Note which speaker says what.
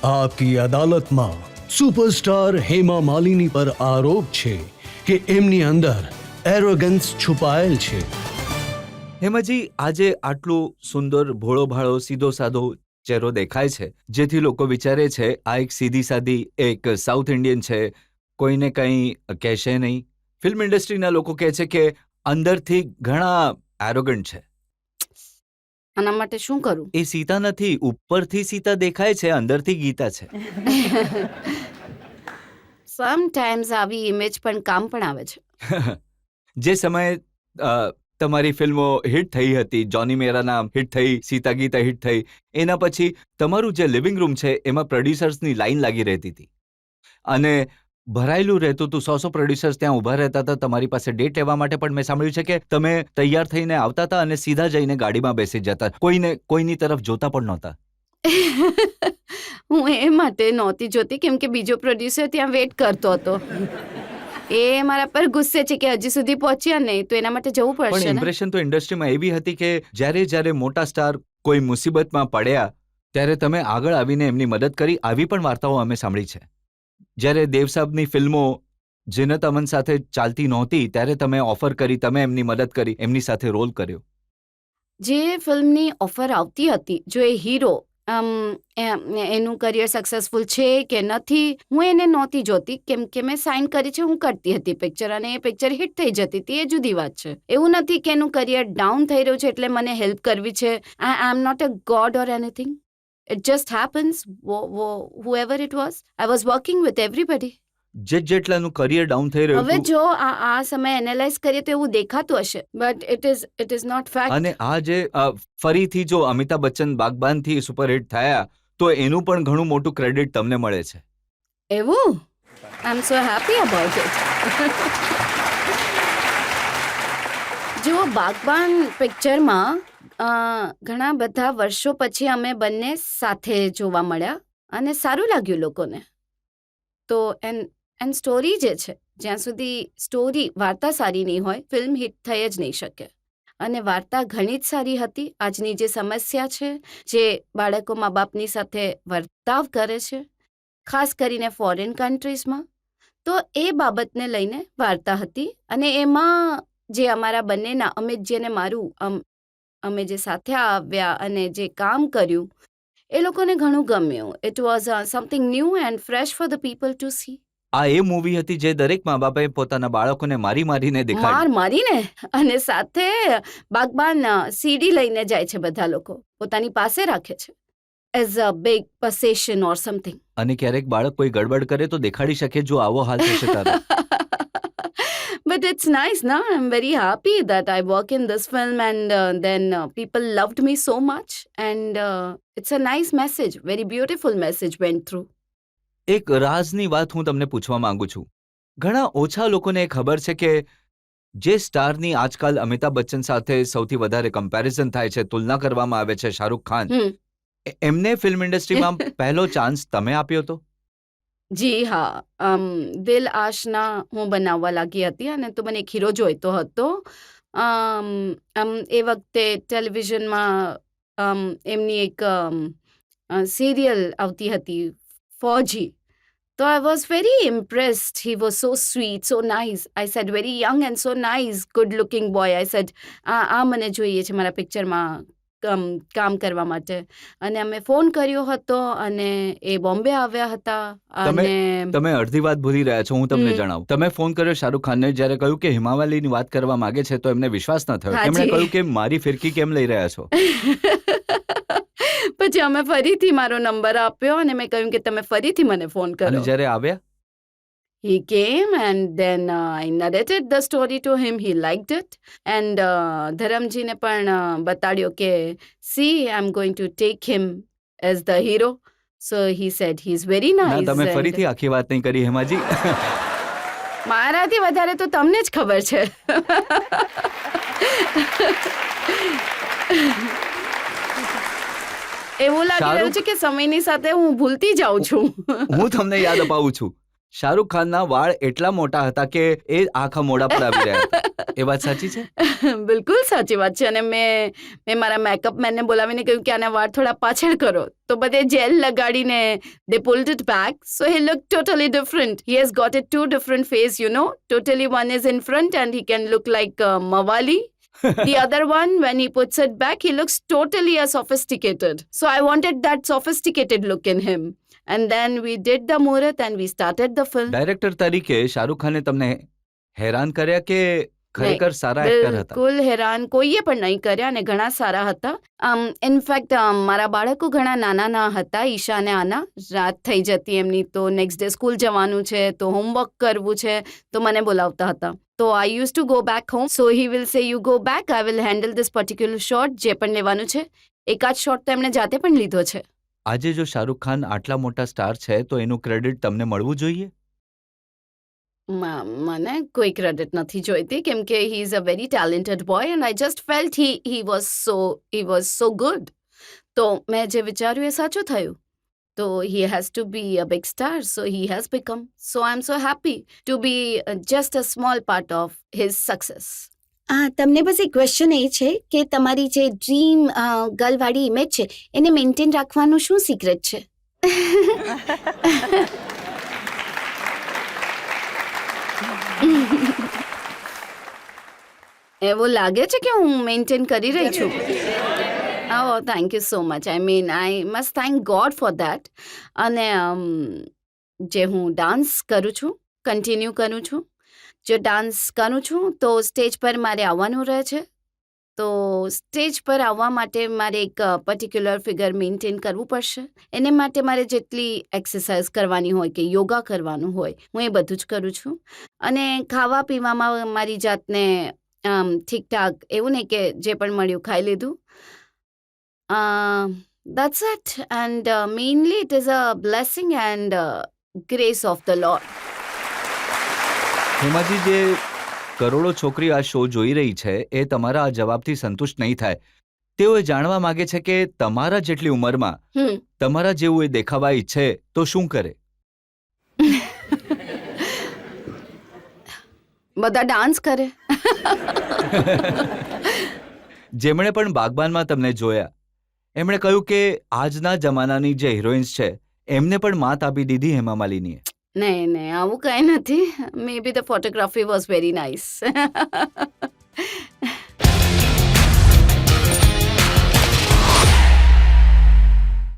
Speaker 1: આપકી અદાલતમાં સુપરસ્ટાર હેમા માલિની પર આરોપ છે કે એમની અંદર એરોગન્સ છુપાયેલ છે.
Speaker 2: હેમાજી, આજે આટલું સુંદર ભોળો ભાળો સીધો સાધો ચહેરો દેખાય છે, જેથી લોકો વિચારે છે આ એક સીધી સાદી એક સાઉથ ઇન્ડિયન છે, કોઈને કંઈ કહેશે નહીં. ફિલ્મ ઇન્ડસ્ટ્રીના લોકો કહે છે કે અંદરથી ઘણા એરોગન્ટ છે.
Speaker 3: આના માટે શું કરું?
Speaker 2: એ સીતા નથી, ઉપરથી સીતા દેખાય છે, અંદરથી ગીતા છે.
Speaker 3: સમટાઈમ્સ આવી ઇમેજ પણ કામ પણ આવે છે.
Speaker 2: જે સમયે તમારી ફિલ્મો હિટ થઈ હતી, જોની મેરા નામ હિટ થઈ, સીતા ગીતા હિટ થઈ, એના પછી તમારું જે લિવિંગ રૂમ છે એમાં પ્રોડ્યુસર્સની લાઈન લાગી રહેતી હતી અને ભરાયેલું રહેતું હતું. 100 પ્રોડ્યુસર્સ ત્યાં ઊભા રહેતા હતા તમારી પાસે ડેટ લેવા માટે. પણ મેં સાંભળ્યું છે કે તમે તૈયાર થઈને આવતા હતા અને સીધા જઈને ગાડીમાં બેસી જતા, કોઈની તરફ જોતા પણ નહોતા.
Speaker 3: હું એ માટે નહોતી જોતી કેમ કે બીજો પ્રોડ્યુસર ત્યાં વેઇટ કરતો હતો. એ મારા પર ગુસ્સે છે કે હજી સુધી પહોંચ્યા નહીં, તો એના માટે જવું
Speaker 2: પણ
Speaker 3: પડશે ને.
Speaker 2: ઇમ્પ્રેશન તો ઇન્ડસ્ટ્રીમાં એવી હતી કે જ્યારે મોટા સ્ટાર કોઈ મુસીબતમાં પડ્યા ત્યારે તમે આગળ આવીને એમની મદદ કરી. આવી પણ વાર્તાઓ અમે સાંભળી છે. જ્યારે દેવ સાહેબની ફિલ્મો જીનત અમન સાથે ચાલતી નહોતી ત્યારે તમે ઓફર કરી, તમે એમની મદદ કરી, એમની સાથે રોલ કર્યો.
Speaker 3: જે ફિલ્મની ઓફર આવતી હતી, જો એ હીરો એનું કરિયર સક્સેસફુલ છે કે નથી, હું એને નહોતી જોતી કેમ કે મેં સાઇન કરી છે, હું કરતી હતી પિક્ચર અને એ પિક્ચર હિટ થઈ જતી હતી. એ જુદી વાત છે. એવું નથી કે એનું કરિયર ડાઉન થઈ રહ્યું છે એટલે મને હેલ્પ કરવી છે. I am not a god or anything. It just happens. Whoever it was, I was working with everybody.
Speaker 2: જેટલાનું કરિયર ડાઉન થઈ રહ્યું
Speaker 3: હવે
Speaker 2: હતું
Speaker 3: જો આ સમય એનાલાઇઝ કરીએ તો એવું દેખાતું હશે, but it is not fact.
Speaker 2: અને આ જે ફરીથી જો અમિતાભ બચ્ચન બાગબાનથી સુપરહિટ થયા તો એનું પણ ઘણું મોટું ક્રેડિટ તમને મળે છે.
Speaker 3: એવું? આઈ am so happy about it. જો બાગબાન પિક્ચરમાં ઘણા બધા વર્ષો પછી અમે બંને સાથે જોવા મળ્યા અને સારું લાગ્યું લોકોને. તો એન્ડ સ્ટોરી જે છે, જ્યાં સુધી સ્ટોરી વાર્તા સારી નહીં હોય, ફિલ્મ હિટ થઈ જ નહીં શકે. અને વાર્તા ઘણી જ સારી હતી. આજની જે સમસ્યા છે, જે બાળકો મા બાપની સાથે વર્તાવ કરે છે, ખાસ કરીને ફોરેન કન્ટ્રીઝમાં, તો એ બાબતને લઈને વાર્તા હતી. અને એમાં જે અમારા બંનેના, અમિતજી અને મારું, અમે જે સાથે આવ્યા અને જે કામ કર્યું, એ લોકોને ઘણું ગમ્યું. It was something new and fresh for the people two C.
Speaker 2: આ એ મૂવી હતી જે દરેક મા બાપે પોતાના બાળકોને મારીને દેખાડી.
Speaker 3: મારીને અને સાથે બાગબાન સીડી લઈને જાય છે, બધા લોકો પોતાની પાસે રાખે છે as a big possession or something.
Speaker 2: અને ક્યારેક બાળક કોઈ ગડબડ કરે તો દેખાડી શકે જો આવો હાલ થશે તારો.
Speaker 3: But it's nice, no? I'm very happy that I work in this film and then people loved me so much and it's a nice message, very beautiful message went through.
Speaker 2: એક રાજની વાત હું તમને પૂછવા માંગુ છું. ઘણા ઓછા લોકોને ખબર છે કે જે સ્ટારની આજકાલ અમિતાભ બચ્ચન સાથે સૌથી વધારે કમ્પેરિઝન થાય છે, તુલના કરવામાં આવે છે, શાહરૂખ ખાન, એમને ફિલ્મ ઇન્ડસ્ટ્રીમાં પહેલો ચાન્સ તમે આપ્યો હતો?
Speaker 3: જી હા. દિલ આશના હું બનાવવા લાગી હતી અને તો મને એક હીરો જોઈતો હતો. એ વખતે ટેલિવિઝનમાં એમની એક સિરિયલ આવતી હતી, ફૌજી. So I was very impressed. He was so sweet, so nice. I said, very young and so nice, good looking boy. I said, આ મને જોઈએ છે મારા પિક્ચરમાં કામ કરવા માટે. અને અમે ફોન કર્યો હતો અને એ બોમ્બે આવ્યા હતા. અને
Speaker 2: તમે અડધી વાત ભૂલી રહ્યા છો, હું તમને જણાવું. તમે ફોન કર્યો શાહરૂખ ખાનને, જ્યારે કહ્યું કે હિમાવાલીની વાત કરવા માંગે છે તો એમને વિશ્વાસ ન થયો. એમણે કહ્યું કે મારી ફિરકી કેમ લઈ રહ્યા છો?
Speaker 3: પછી અમે ફરીથી મારો નંબર આપ્યો અને મેં કહ્યું કે તમે ફરીથી મને ફોન કરો.
Speaker 2: અને જ્યારે આવ્યા,
Speaker 3: he came and then I narrated the story to him. He liked it and ધરમજીને પણ બતાડ્યો કે see, I'm going to take him as the hero. So he said he's very nice.
Speaker 2: ના, તમે ફરીથી આખી વાત નહીં કરી હેમાજી.
Speaker 3: મારાથી વધારે તો તમને જ ખબર છે. એવું લાગી રહ્યું છે કે સમયની સાથે હું ભૂલતી જાઉં છું.
Speaker 2: હું તમને યાદ અપાવું છું. શાહરુખ ખાનના વાળ એટલા મોટા હતા કે એ આખા મોઢા પર આવી રહ્યા હતા. એ વાત સાચી છે?
Speaker 3: બિલકુલ સાચી વાત છે. અને મેં મારા મેકઅપ મેનને બોલાવીને કહ્યું કે આના વાળ થોડા પાછળ કરો, તો બધે jail લગાડીને they pulled it back, so he looked totally different. He has got a two different face, you know. Totally one is in front and he can look like Mawali. The other one, when he puts it back, he looks totally sophisticated. So I wanted that sophisticated look in him. And then we did the Murat and we started the film.
Speaker 2: Director તરીકે શાહરુખ ખાને તમને હેરાન કર્યા કે ખરેખર સારા actor હતા?
Speaker 3: બિલકુલ હેરાન કોઈએ પણ નહીં કર્યા અને ઘણા સારા હતા. ઇનફેક્ટ મારા બાળકો ઘણા નાના હતા, ઈશા અને આના. રાત થઈ જતી એમની, તો નેક્સ્ટ ડે સ્કૂલ જવાનું છે, તો હોમવર્ક કરવું છે, તો મને બોલાવતા હતા. તો I use to go back home, so he will say you go back, I will handle this particular shot, જે પણ લેવાનું છે. એકાદ શોટ તો એમણે જાતે પણ લીધો છે.
Speaker 2: આજે જો શાહરુખ ખાન આટલા મોટા સ્ટાર છે તો એનું ક્રેડિટ તમને મળવું જોઈએ?
Speaker 3: મને કોઈ ક્રેડિટ નથી જોઈતી, કેમ કે he is a very talented boy and I just felt he was so good. તો મેં જે વિચાર્યું એ સાચું થયું. તો he has to be a big star, so he has become. So I am so happy to be just a small part of his success. તમને બસ એક ક્વેશ્ચન એ છે કે તમારી જે ડ્રીમ ગર્લવાળી ઇમેજ છે એને મેન્ટેન રાખવાનું શું સિક્રેટ છે? એવું લાગે છે કે હું મેન્ટેન કરી રહી છું. Oh, thank you so much. I mean, I must thank God for that. અને જે હું ડાન્સ કરું છું, કન્ટિન્યુ કરું છું. જો ડાન્સ કરું છું તો સ્ટેજ પર મારે આવવાનું રહે છે. તો સ્ટેજ પર આવવા માટે મારે એક પર્ટિક્યુલર ફિગર મેન્ટેન કરવું પડશે. એને માટે મારે જેટલી એક્સરસાઇઝ કરવાની હોય કે યોગા કરવાનું હોય, હું એ બધું જ કરું છું. અને ખાવા પીવામાં મારી જાતને ઠીકઠાક, એવું નહીં કે જે પણ મળ્યું ખાઈ લીધું. That's it. And mainly it is a blessing and grace of the Lord.
Speaker 2: હેમાજી, જે કરોડો છોકરી આ શો જોઈ રહી છે એ તમારા આ જવાબથી સંતુષ્ટ નહીં થાય. તેઓ એ જાણવા માંગે છે કે તમારા જેટલી ઉંમરમાં તમારા જેવું એ દેખાવા ઈચ્છે તો શું કરે?
Speaker 3: બધા ડાન્સ કરે.
Speaker 2: જેમણે પણ બાગબાનમાં તમને જોયા એમણે કહ્યું કે આજના જમાનાની જે હિરોઈન્સ છે એમને પણ માત આપી દીધી હેમા માલિનીએ.
Speaker 3: નહીં, આવું કંઈ નથી. May be the photography was very nice.